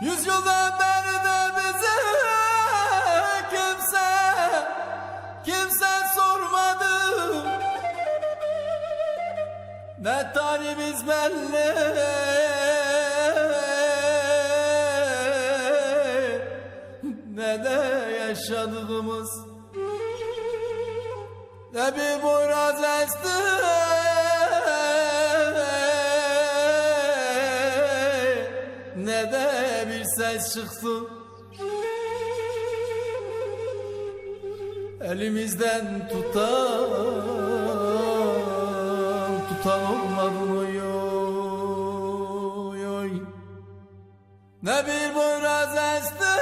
Yüzyıldan beri de bize kimse sormadı. Ne tarihimiz belli, ne de yaşadığımız. Ne bir boyraz esti, ne de bir ses çıktı. Elimizden tutan olmadı oy oy oy. Ne bir boyraz esti,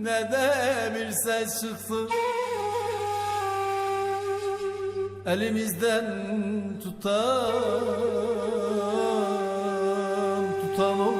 ne de bir ses çıktı. Elimizden tutan olmadı.